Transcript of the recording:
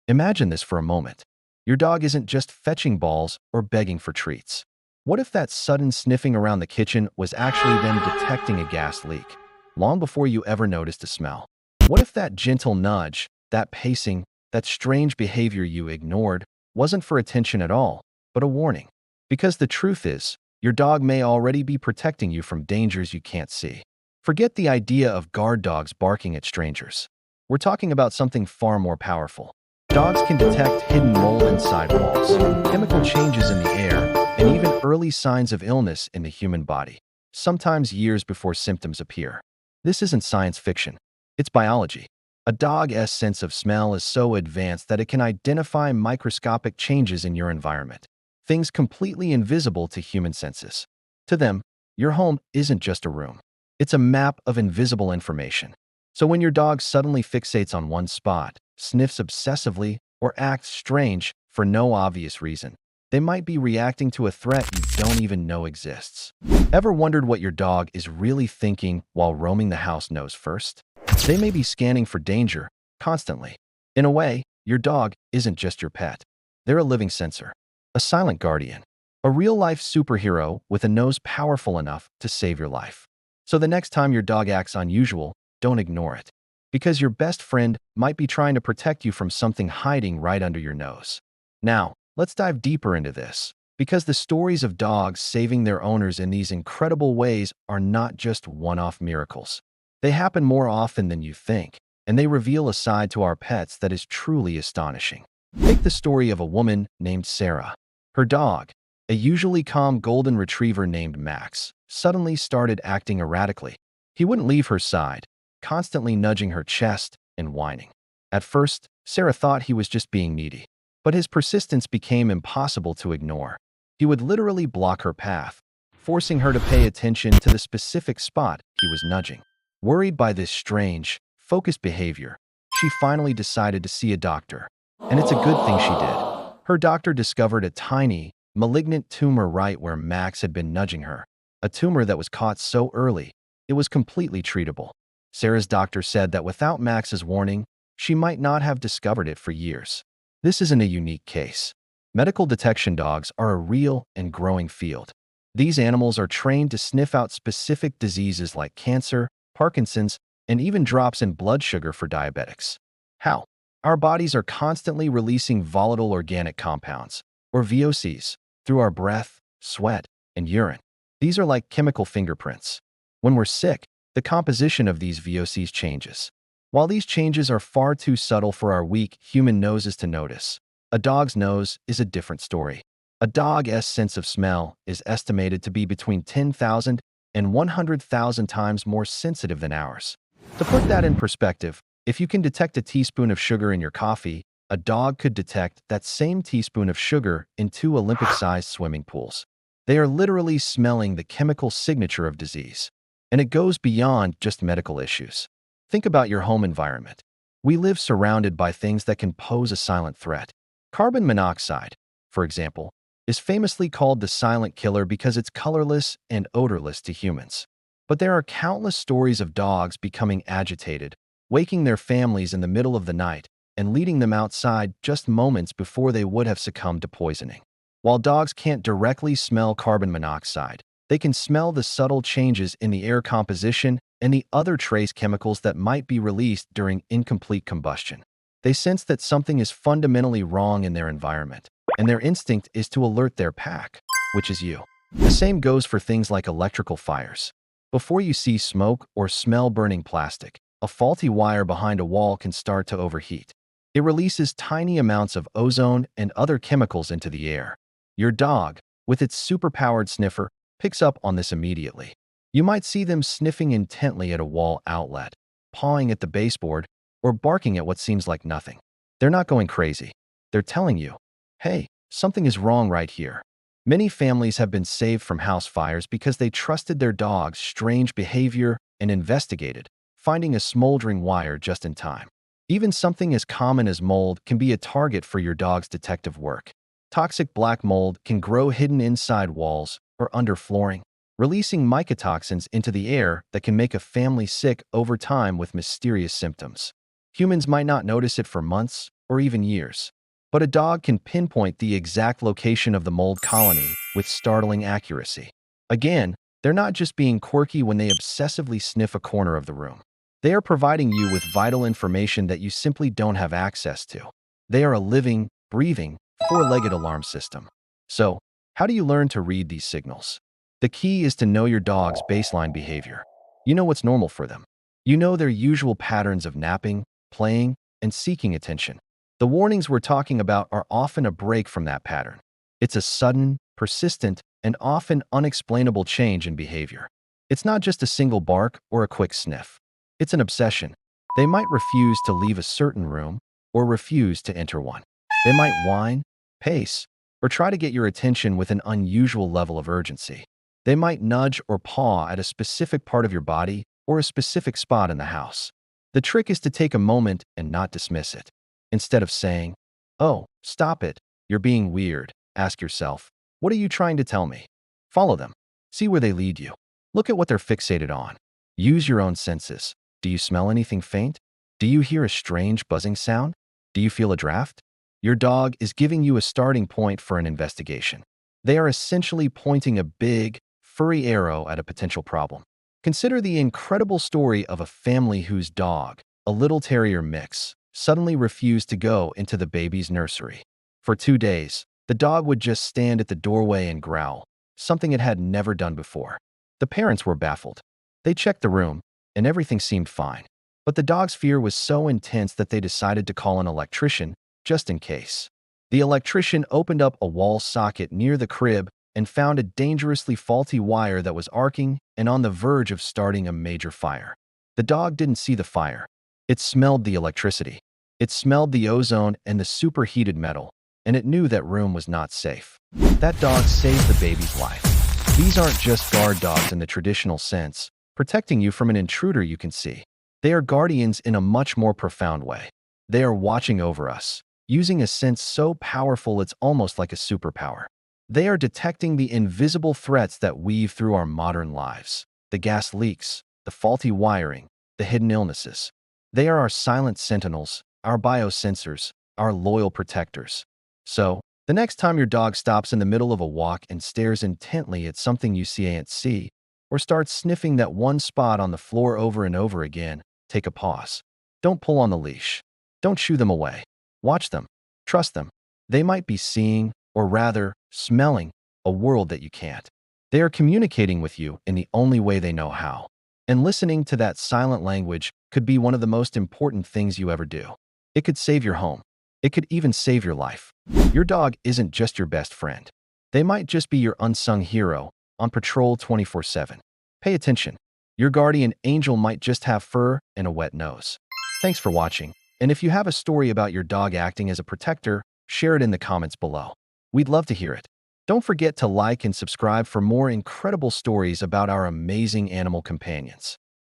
Imagine this for a moment. Your dog isn't just fetching balls or begging for treats. What if that sudden sniffing around the kitchen was actually them detecting a gas leak, long before you ever noticed a smell? What if that gentle nudge, that pacing, that strange behavior you ignored wasn't for attention at all, but a warning? Because the truth is, your dog may already be protecting you from dangers you can't see. Forget the idea of guard dogs barking at strangers. We're talking about something far more powerful. Dogs can detect hidden mold inside walls, chemical changes in the air, and even early signs of illness in the human body, sometimes years before symptoms appear. This isn't science fiction. It's biology. A dog's sense of smell is so advanced that it can identify microscopic changes in your environment, things completely invisible to human senses. To them, your home isn't just a room. It's a map of invisible information. So when your dog suddenly fixates on one spot, sniffs obsessively, or acts strange for no obvious reason, they might be reacting to a threat you don't even know exists. Ever wondered what your dog is really thinking while roaming the house nose first? They may be scanning for danger constantly. In a way, your dog isn't just your pet. They're a living sensor, a silent guardian, a real-life superhero with a nose powerful enough to save your life. So the next time your dog acts unusual, don't ignore it, because your best friend might be trying to protect you from something hiding right under your nose. Now, let's dive deeper into this, because the stories of dogs saving their owners in these incredible ways are not just one-off miracles. They happen more often than you think, and they reveal a side to our pets that is truly astonishing. Take the story of a woman named Sarah. Her dog, a usually calm golden retriever named Max, suddenly started acting erratically. He wouldn't leave her side, constantly nudging her chest and whining. At first, Sarah thought he was just being needy, but his persistence became impossible to ignore. He would literally block her path, forcing her to pay attention to the specific spot he was nudging. Worried by this strange, focused behavior, she finally decided to see a doctor. And it's a good thing she did. Her doctor discovered a tiny, malignant tumor right where Max had been nudging her, a tumor that was caught so early, it was completely treatable. Sarah's doctor said that without Max's warning, she might not have discovered it for years. This isn't a unique case. Medical detection dogs are a real and growing field. These animals are trained to sniff out specific diseases like cancer, Parkinson's, and even drops in blood sugar for diabetics. How? Our bodies are constantly releasing volatile organic compounds, or VOCs, through our breath, sweat, and urine. These are like chemical fingerprints. When we're sick, the composition of these VOCs changes. While these changes are far too subtle for our weak human noses to notice, a dog's nose is a different story. A dog's sense of smell is estimated to be between 10,000 and 100,000 times more sensitive than ours. To put that in perspective, if you can detect a teaspoon of sugar in your coffee, a dog could detect that same teaspoon of sugar in 2 Olympic-sized swimming pools. They are literally smelling the chemical signature of disease. And it goes beyond just medical issues. Think about your home environment. We live surrounded by things that can pose a silent threat. Carbon monoxide, for example, is famously called the silent killer because it's colorless and odorless to humans. But there are countless stories of dogs becoming agitated, waking their families in the middle of the night, and leading them outside just moments before they would have succumbed to poisoning. While dogs can't directly smell carbon monoxide, they can smell the subtle changes in the air composition and the other trace chemicals that might be released during incomplete combustion. They sense that something is fundamentally wrong in their environment, and their instinct is to alert their pack, which is you. The same goes for things like electrical fires. Before you see smoke or smell burning plastic, a faulty wire behind a wall can start to overheat. It releases tiny amounts of ozone and other chemicals into the air. Your dog, with its superpowered sniffer, picks up on this immediately. You might see them sniffing intently at a wall outlet, pawing at the baseboard, or barking at what seems like nothing. They're not going crazy. They're telling you, hey, something is wrong right here. Many families have been saved from house fires because they trusted their dog's strange behavior and investigated, finding a smoldering wire just in time. Even something as common as mold can be a target for your dog's detective work. Toxic black mold can grow hidden inside walls or under flooring, releasing mycotoxins into the air that can make a family sick over time with mysterious symptoms. Humans might not notice it for months or even years. But a dog can pinpoint the exact location of the mold colony with startling accuracy. Again, they're not just being quirky when they obsessively sniff a corner of the room. They are providing you with vital information that you simply don't have access to. They are a living, breathing, four-legged alarm system. So, how do you learn to read these signals? The key is to know your dog's baseline behavior. You know what's normal for them. You know their usual patterns of napping, playing, and seeking attention. The warnings we're talking about are often a break from that pattern. It's a sudden, persistent, and often unexplainable change in behavior. It's not just a single bark or a quick sniff. It's an obsession. They might refuse to leave a certain room or refuse to enter one. They might whine, pace, or try to get your attention with an unusual level of urgency. They might nudge or paw at a specific part of your body or a specific spot in the house. The trick is to take a moment and not dismiss it. Instead of saying, "Oh, stop it, you're being weird," ask yourself, "What are you trying to tell me?" Follow them. See where they lead you. Look at what they're fixated on. Use your own senses. Do you smell anything faint? Do you hear a strange buzzing sound? Do you feel a draft? Your dog is giving you a starting point for an investigation. They are essentially pointing a big, furry arrow at a potential problem. Consider the incredible story of a family whose dog, a little terrier mix, suddenly refused to go into the baby's nursery. For 2 days, the dog would just stand at the doorway and growl, something it had never done before. The parents were baffled. They checked the room, and everything seemed fine. But the dog's fear was so intense that they decided to call an electrician, just in case. The electrician opened up a wall socket near the crib and found a dangerously faulty wire that was arcing and on the verge of starting a major fire. The dog didn't see the fire. It smelled the electricity. It smelled the ozone and the superheated metal, and it knew that room was not safe. That dog saved the baby's life. These aren't just guard dogs in the traditional sense, protecting you from an intruder you can see. They are guardians in a much more profound way. They are watching over us, using a sense so powerful it's almost like a superpower. They are detecting the invisible threats that weave through our modern lives. The gas leaks, the faulty wiring, the hidden illnesses. They are our silent sentinels, our biosensors, our loyal protectors. So, the next time your dog stops in the middle of a walk and stares intently at something you can't see, or starts sniffing that one spot on the floor over and over again, take a pause. Don't pull on the leash. Don't shoo them away. Watch them. Trust them. They might be seeing, or rather, smelling, a world that you can't. They are communicating with you in the only way they know how. And listening to that silent language could be one of the most important things you ever do. It could save your home. It could even save your life. Your dog isn't just your best friend. They might just be your unsung hero, on patrol 24/7. Pay attention. Your guardian angel might just have fur and a wet nose. Thanks for watching. And if you have a story about your dog acting as a protector, share it in the comments below. We'd love to hear it. Don't forget to like and subscribe for more incredible stories about our amazing animal companions.